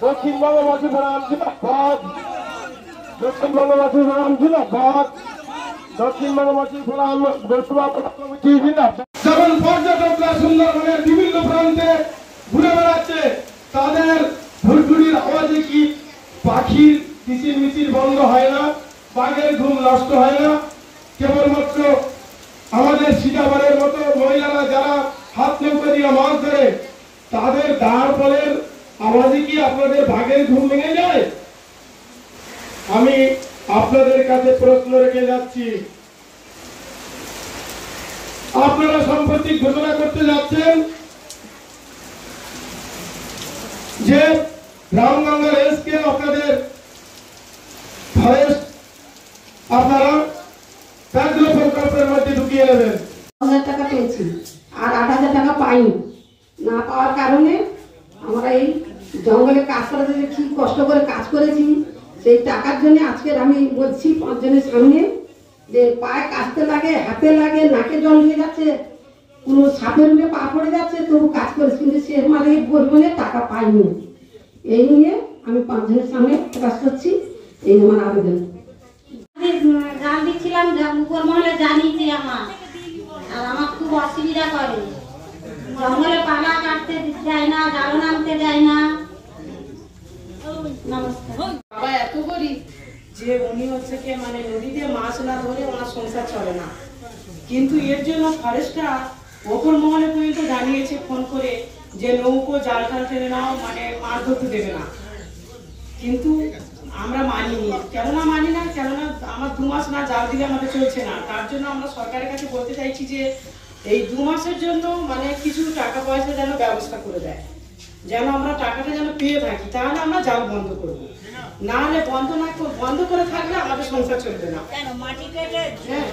দক্ষিণবঙ্গবাসী প্রণাম জিন্দাবাদ, দক্ষিণবঙ্গবাসী প্রণাম জিন্দাবাদ, দক্ষিণবঙ্গবাসী প্রণাম কমিটি জিন্দাবাদ। যেমন পর্যটকরা সুন্দরবনের বিভিন্ন প্রান্তে ঘুরে বেড়াচ্ছে, তাদের ঘুরঘুরির আওয়াজে কি পাখির কিচির মিচির বন্ধ হয় না, বাঘের ঘুম নষ্ট হয় না? কেবলমাত্র আমাদের সীতাবারের মতো মহিলারা যারা হাত নৌকা দিয়ে মাছ ধরে, তাদের দাঁড় ফলের আওয়াজে কি আপনাদের বাঘের ঘুম ভেঙে যায়? আমি আপনাদের কাছে প্রশ্ন রেখে যাচ্ছি, আপনারা সম্প্রতি ঘোষণা করতে যাচ্ছেন যে রামগঙ্গা রেঞ্জকে আপনাদের ফরেস্ট আপনারা ব্যাঘ্র প্রকল্পের মধ্যে ঢুকিয়ে নেবেন। 1000 টাকা পেয়েছি আর 8000 টাকা পাইনি। না পাওয়ার কারণে আমরা এই জঙ্গলে কাজ করাতে কি কষ্ট করে কাজ করেছি, সেই টাকার জন্য আজকে আমি বলছি 5 জনের সামনে যে পায়ে কাটতে লাগে, হাতে লাগে, নাকে জল নিয়ে যাচ্ছে, কোনো সাপের উঠে পা পড়ে যাচ্ছে, তবু কাজ করেছি, কিন্তু সে মানে বলবো টাকা পাইনি। এই নিয়ে আমি 5 জনের সামনে প্রকাশ করছি, এই আমার আবেদন। জাল দিচ্ছিলাম, উপর মহলে জানিয়েছে আমার, আর আমার খুব অসুবিধা করে, জঙ্গলে পালা কাটতে দেয় না, জাল নামতে দেয় না। নমস্কার। বাবা এত গরিব যে উনি হচ্ছে কি মানে নদীতে মাছ না ধরে ওনার সংসার চলে না, কিন্তু এর জন্য ফরেস্টরা ওপর মহলে পর্যন্ত জানিয়েছে ফোন করে যে নৌকো জাল টাল টেনে নাও, মানে মাছ ধরতে দেবে না। কিন্তু আমরা মানিনি। কেননা মানি না? কেননা আমার 2 মাস না জাল দিলে আমাদের চলছে না। তার জন্য আমরা সরকারের কাছে বলতে চাইছি যে এই 2 মাসের জন্য মানে কিছু টাকা পয়সা যেন ব্যবস্থা করে দেয়, যেন আমরা টাকাটা যেন পেয়ে থাকি, তাহলে আমরা জাল বন্ধ করবো। না হলে বন্ধ করে থাকলে আমাদের সংসার চলবে না। হ্যাঁ।